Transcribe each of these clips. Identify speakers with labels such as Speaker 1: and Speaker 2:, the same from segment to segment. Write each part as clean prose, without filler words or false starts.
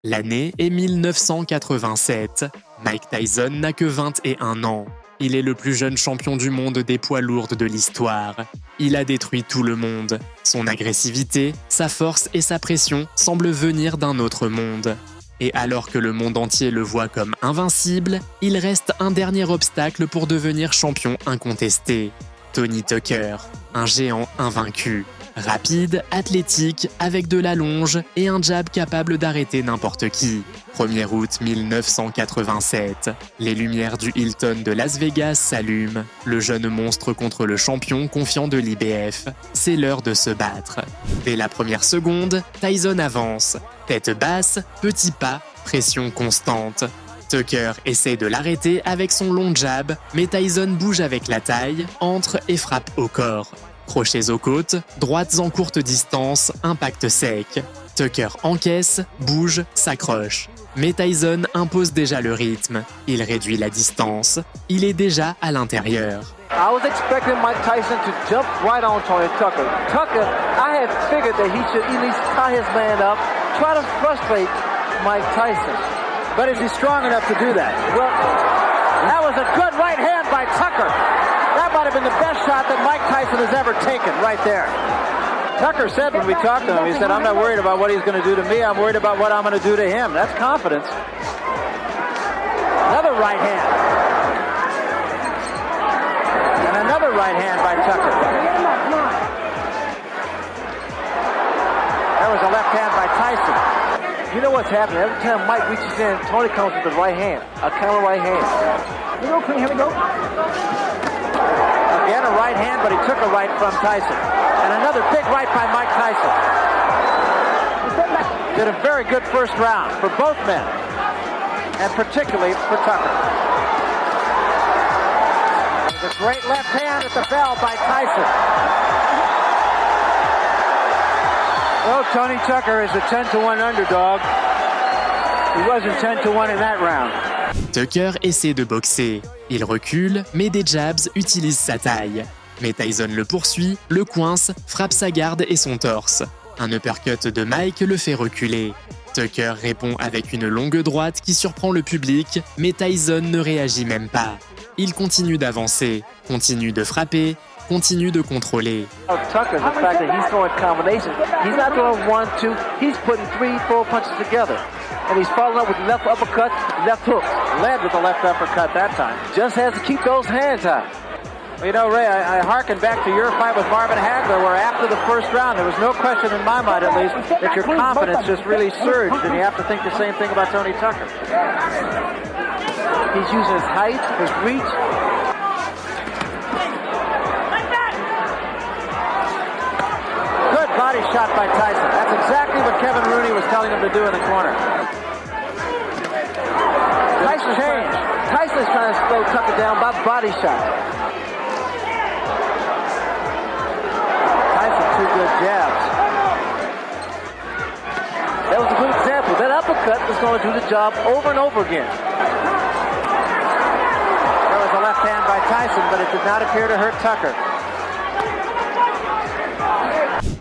Speaker 1: L'année est 1987. Mike Tyson n'a que 21 ans. Il est le plus jeune champion du monde des poids lourds de l'histoire. Il a détruit tout le monde. Son agressivité, sa force et sa pression semblent venir d'un autre monde. Et alors que le monde entier le voit comme invincible, il reste un dernier obstacle pour devenir champion incontesté. Tony Tucker, un géant invaincu. Rapide, athlétique, avec de la longe et un jab capable d'arrêter n'importe qui. 1er août 1987. Les lumières du Hilton de Las Vegas s'allument. Le jeune monstre contre le champion confiant de l'IBF. C'est l'heure de se battre. Dès la première seconde, Tyson avance. Tête basse, petit pas, pression constante. Tucker essaie de l'arrêter avec son long jab, mais Tyson bouge avec la taille, entre et frappe au corps. Crochets aux côtes, droites en courte distance, impact sec. Tucker encaisse, bouge, s'accroche. Mais Tyson impose déjà le rythme. Il réduit la distance. Il est déjà à l'intérieur.
Speaker 2: I was expecting Mike Tyson to jump right on Tony Tucker. Tucker, I had figured that he should at least tie his man up, try to frustrate Mike Tyson. But is he strong enough to do that? Well, that was a good right hand by Tucker. That might have been the best shot that Mike Tyson has ever taken right there. Tucker said when we talked to him, he said, I'm not worried about what he's going to do to me, I'm worried about what I'm going to do to him. That's confidence. Another right hand. And another right hand by Tucker. There was a left hand by Tyson. You know what's happening? Every time Mike reaches in, Tony comes with the right hand, a counter right hand. Here we go. Again, a right hand, but he took a right from Tyson. And another big right by Mike Tyson. Did a very good first round for both men, and particularly for Tucker. There's a great left hand at the bell by Tyson. Well, Tony Tucker is a 10-1 underdog. He wasn't 10-1 in that round.
Speaker 1: Tucker essaie de boxer. Il recule, met des jabs, utilise sa taille. Mais Tyson le poursuit, le coince, frappe sa garde et son torse. Un uppercut de Mike le fait reculer. Tucker répond avec une longue droite qui surprend le public, mais Tyson ne réagit même pas. Il continue d'avancer, continue de frapper, continue de contrôler.
Speaker 2: Tucker, the fact that he's throwing combinations, he's not throwing 1, 2, he's putting 3, 4 punches together. And he's following up with left uppercut, left hook. Led with the left uppercut that time. Just has to keep those hands out. You know, Ray, I hearken back to your fight with Marvin Hagler, where after the first round, there was no question in my mind, at least, that your confidence just really surged, and you have to think the same thing about Tony Tucker. He's using his height, his reach. Good body shot by Tyson. That's exactly what Kevin Rooney was telling him to do in the corner. Tyson's changed. Tyson's trying to slow Tucker down by body shot. Tyson, 2 good jabs. That was a good example. That uppercut was going to do the job over and over again. There was a left hand by Tyson, but it did not appear to hurt Tucker.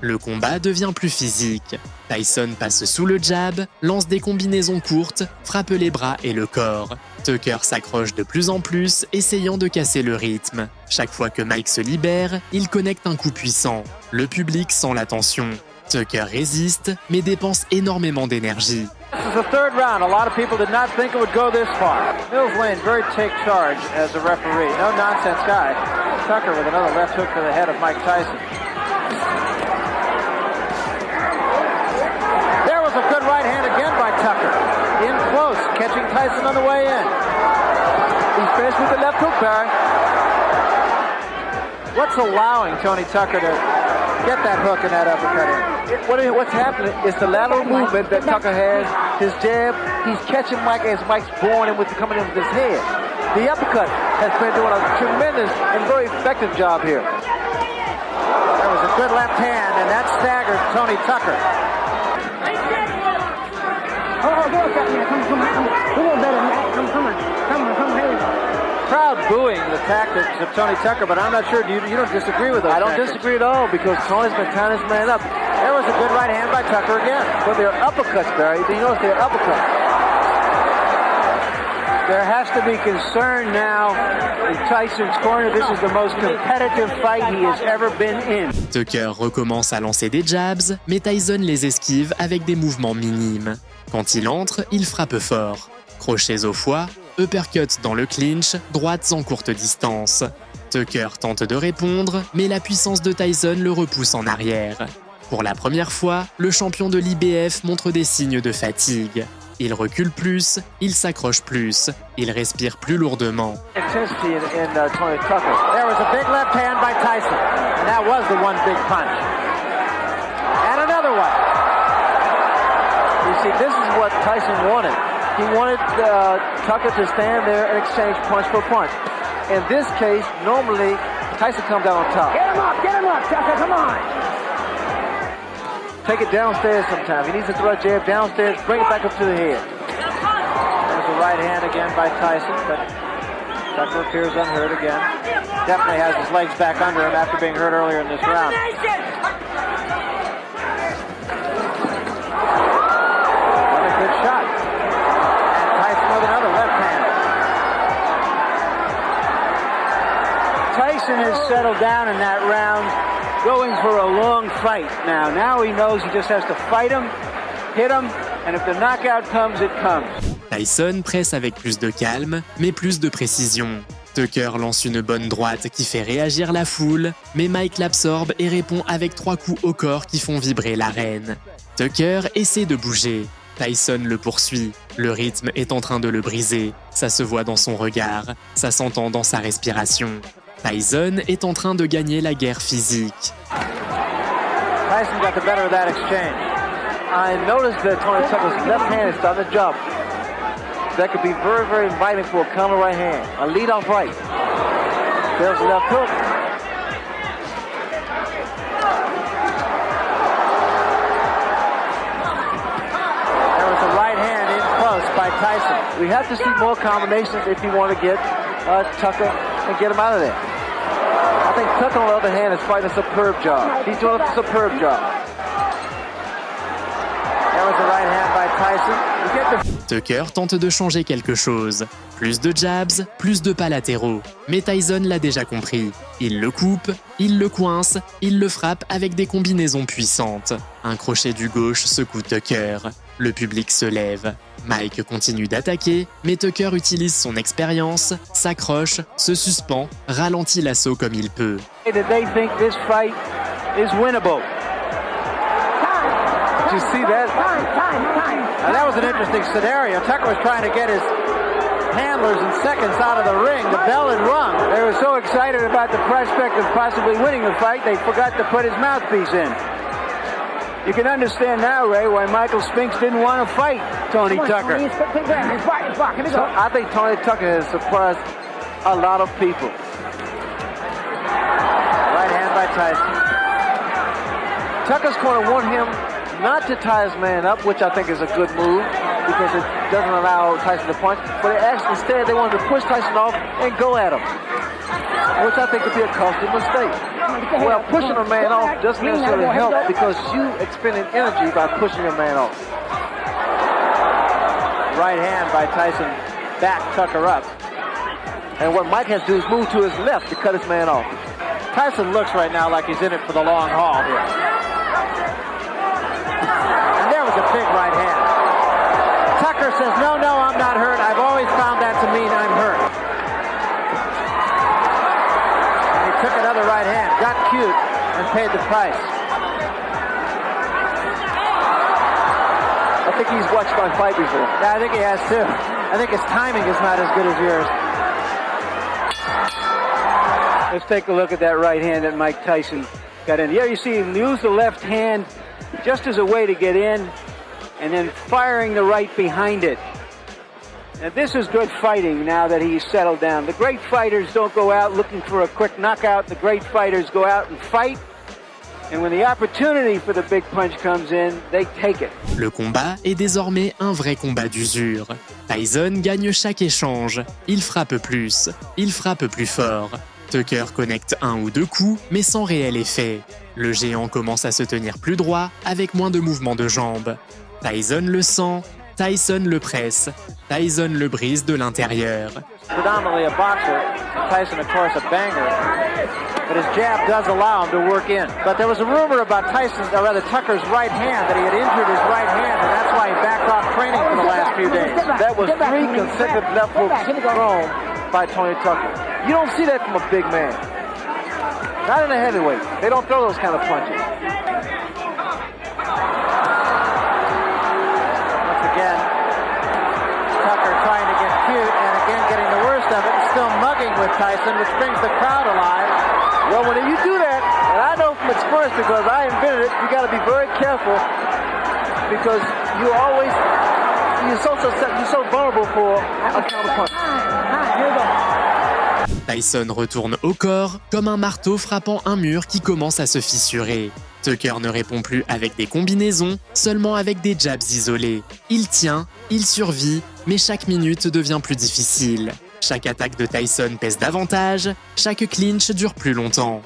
Speaker 1: Le combat devient plus physique. Tyson passe sous le jab, lance des combinaisons courtes, frappe les bras et le corps. Tucker s'accroche de plus en plus, essayant de casser le rythme. Chaque fois que Mike se libère, il connecte un coup puissant. Le public sent la tension. Tucker résiste, mais dépense énormément d'énergie.
Speaker 2: This is the third round. A lot of people did not think it would go this far. Mills Lane, very take charge as a referee. No nonsense guy. Tucker with another left hook to the head of Mike Tyson. There was a good right hand again by Tucker. In close, catching Tyson on the way in. He's finished with the left hook, Barry. What's allowing Tony Tucker to get that hook and that uppercut in? What's happening is the lateral movement that Tucker has, his jab, he's catching Mike as Mike's born and coming in with his head. The uppercut has been doing a tremendous and very effective job here. There was a good left hand, and that staggered Tony Tucker. Crowd booing the tactics of Tony Tucker, but I'm not sure. You don't disagree with those? I don't disagree at all because Tony's been tying his man up. There was a good right hand by Tucker again. But they're uppercuts, Barry. You notice they're uppercuts. There has to be concern now in Tyson's corner. This is the most competitive fight he has ever been in.
Speaker 1: Tucker recommence à lancer des jabs, mais Tyson les esquive avec des mouvements minimes. Quand il entre, il frappe fort. Crochets au foie, uppercut dans le clinch, droites en courte distance. Tucker tente de répondre, mais la puissance de Tyson le repousse en arrière. Pour la première fois, le champion de l'IBF montre des signes de fatigue. Il recule plus, il s'accroche plus, il respire plus lourdement.
Speaker 2: Intensity in Tony Tucker. There was a big left hand by Tyson, and that was the one big punch. And another one. You see, this is what Tyson wanted. He wanted Tucker to stand there and exchange punch for punch. In this case, normally, Tyson comes down on top. Get him up, Tucker, come on. Take it downstairs sometimes. He needs to throw a jab downstairs, bring it back up to the head. There's a right hand again by Tyson, but Tucker appears unhurt again. Definitely has his legs back under him after being hurt earlier in this round. Another good shot. And Tyson with another left hand. Tyson has settled down in that round, going for a long fight now. Now he knows he just has to fight him, hit him, and if the knockout comes, it comes.
Speaker 1: Tyson presse avec plus de calme, mais plus de précision. Tucker lance une bonne droite qui fait réagir la foule, mais Mike l'absorbe et répond avec 3 coups au corps qui font vibrer l'arène. Tucker essaie de bouger. Tyson le poursuit. Le rythme est en train de le briser. Ça se voit dans son regard, ça s'entend dans sa respiration. Tyson est en train de gagner la guerre physique.
Speaker 2: Tyson got the better of that exchange. I noticed that Tony Tucker's left hand is starting to jump. That could be very, very inviting for a counter right hand. A lead-off right. There's the left hook. There was a right hand in close by Tyson. We have to see more combinations if you want to get Tucker and get him out of there. I think Tucker, on the other hand, is fighting a superb job. He's doing a superb job. There was a right hand by Tyson.
Speaker 1: Tucker tente de changer quelque chose. Plus de jabs, plus de pas latéraux. Mais Tyson l'a déjà compris. Il le coupe, il le coince, il le frappe avec des combinaisons puissantes. Un crochet du gauche secoue Tucker. Le public se lève. Mike continue d'attaquer, mais Tucker utilise son expérience, s'accroche, se suspend, ralentit l'assaut comme il peut.
Speaker 2: They think this fight is winnable. Did you see that? Now that was an interesting scenario. Tucker was trying to get his handlers and seconds out of the ring. The bell had rung. They were so excited about the prospect of possibly winning the fight, they forgot to put his mouthpiece in. You can understand now, Ray, why Michael Spinks didn't want to fight Tony Tucker. So I think Tony Tucker has surprised a lot of people. Right hand by Tyson. Tucker's going to want him not to tie his man up, which I think is a good move because it doesn't allow Tyson to punch. But instead, they wanted to push Tyson off and go at him, which I think would be a costly mistake. Well, pushing a man off doesn't necessarily help because you expended energy by pushing a man off. Right hand by Tyson, back Tucker up. And what Mike has to do is move to his left to cut his man off. Tyson looks right now like he's in it for the long haul here. And there was a big right hand. Tucker says, no, I'm not hurt. I've always found that to mean I'm hurt. And he took another right hand, got cute, and paid the price. I think he's watched my fight before. Yeah, I think he has too. I think his timing is not as good as yours. Let's take a look at that right hand that Mike Tyson got in. Yeah, you see him use the left hand just as a way to get in and then firing the right behind it. And this is good fighting now that he's settled down. The great fighters don't go out looking for a quick knockout. The great fighters go out and fight. And when the opportunity for the big punch comes in, they take it.
Speaker 1: Le combat est désormais un vrai combat d'usure. Tyson gagne chaque échange. Il frappe plus fort. Tucker connecte un ou deux coups, mais sans réel effet. Le géant commence à se tenir plus droit, avec moins de mouvements de jambes. Tyson le sent, Tyson le presse, Tyson le brise de l'intérieur.
Speaker 2: Predominantly a boxer, Tyson of course a banger, but his jab does allow him to work in. But there was a rumor about Tucker's right hand, that he had injured his right hand, and that's why he backed off training for the last few days. That was 3 consecutive left hooks thrown by Tony Tucker. You don't see that from a big man. Not in a heavyweight. They don't throw those kind of punches. Once again, Tucker trying to get cute and again getting the worst of it and still mugging with Tyson, which brings the crowd alive. Well, when you do that, and I know from experience because I invented it, you got to be very careful because you're so vulnerable for a counterpunch. Here we go.
Speaker 1: Tyson retourne au corps, comme un marteau frappant un mur qui commence à se fissurer. Tucker ne répond plus avec des combinaisons, seulement avec des jabs isolés. Il tient, il survit, mais chaque minute devient plus difficile. Chaque attaque de Tyson pèse davantage, chaque clinch dure plus longtemps.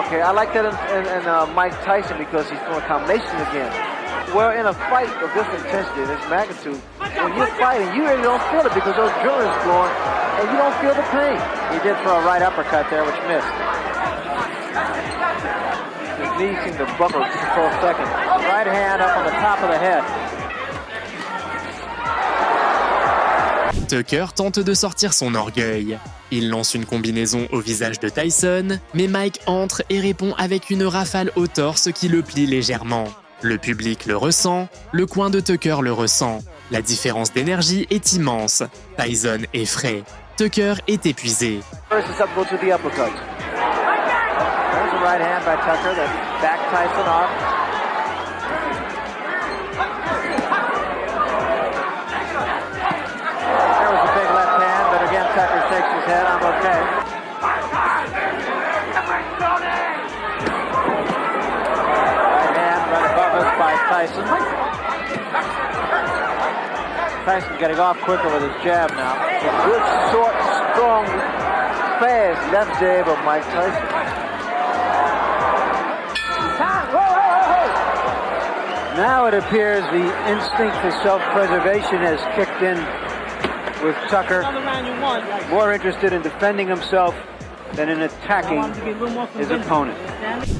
Speaker 2: Okay, I like that in Mike Tyson because he's doing a combination again. Well, in a fight of this intensity, this magnitude, when you're fighting, you really don't feel it because those adrenaline's going, and you don't feel the pain. He did throw a right uppercut there, which missed. His knee seemed to buckle just for a second. Right hand up on the top of the head.
Speaker 1: Tucker tente de sortir son orgueil. Il lance une combinaison au visage de Tyson, mais Mike entre et répond avec une rafale au torse qui le plie légèrement. Le public le ressent, le coin de Tucker le ressent. La différence d'énergie est immense. Tyson est frais. Tucker est épuisé.
Speaker 2: First susceptible to the uppercut. There's a right hand by Tucker that backed Tyson off. There was a big left hand, but again Tucker shakes his head. I'm okay. By Tyson. Tyson getting off quicker with his jab now. A good, short, strong, fast left jab of Mike Tyson. Now it appears the instinct for self-preservation has kicked in with Tucker, more interested in defending himself than in attacking his opponent.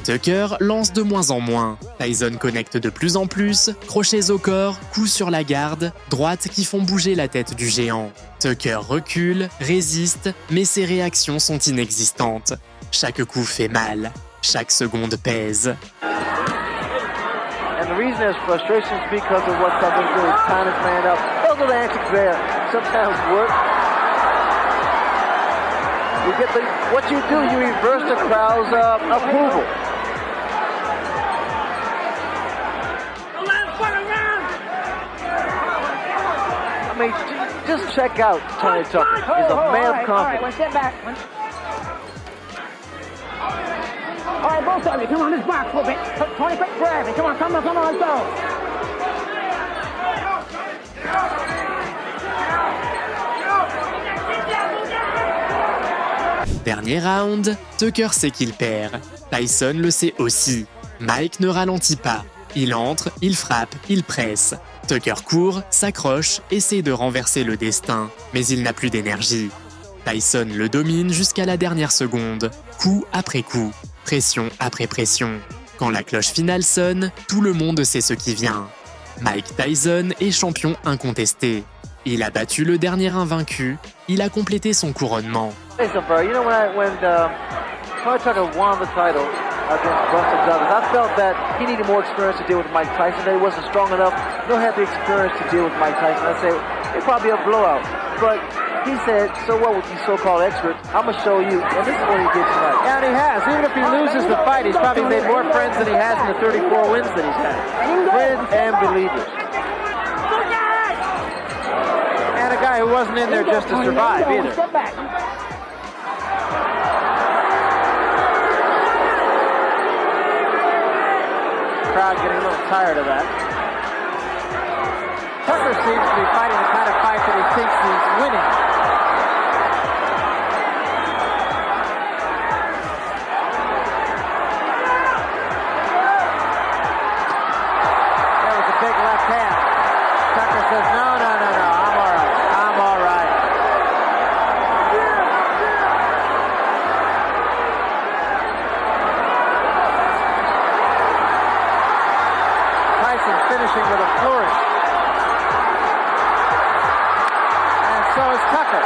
Speaker 1: Tucker lance de moins en moins. Tyson connecte de plus en plus, crochets au corps, coups sur la garde, droites qui font bouger la tête du géant. Tucker recule, résiste, mais ses réactions sont inexistantes. Chaque coup fait mal, chaque seconde pèse.
Speaker 2: And the reason there's frustration is because of what Tucker's doing. He's tying his man up. Those are the antics there. Sometimes work. What you do, you reverse the crowd's approval. I mean, just check out Tony Tucker. He's a man of confidence.
Speaker 3: All right, one step back. All right, both of you, come on, this box for a bit. Tony, quick grab it. Come on, let's go.
Speaker 1: Dernier round, Tucker sait qu'il perd. Tyson le sait aussi. Mike ne ralentit pas. Il entre, il frappe, il presse. Tucker court, s'accroche, essaie de renverser le destin, mais il n'a plus d'énergie. Tyson le domine jusqu'à la dernière seconde, coup après coup, pression après pression. Quand la cloche finale sonne, tout le monde sait ce qui vient. Mike Tyson est champion incontesté. Il a battu le dernier invaincu, il a complété son couronnement.
Speaker 2: You know, when Tony Tucker won the title against Boxe Royale, I felt that he needed more experience to deal with Mike Tyson, that he wasn't strong enough, nor had the experience to deal with Mike Tyson. I said, it'd probably be a blowout. But he said, so what with these so-called experts, I'm going to show you. And this is what he did tonight. And he has. Even if he loses the fight, he's probably made more friends than he has in the 34 wins that he's had. Friends and believers. And a guy who wasn't in there just to survive either. Crowd getting a little tired of that. Tucker seems to be fighting the kind of fight that he thinks he's winning. big left hand. Tucker says, no, I'm all right. I'm all right. Tyson finishing with a flourish. And so is Tucker.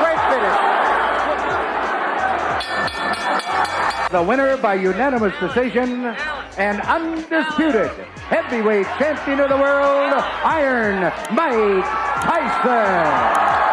Speaker 2: Great finish.
Speaker 4: The winner by unanimous decision and undisputed heavyweight champion of the world, Iron Mike Tyson.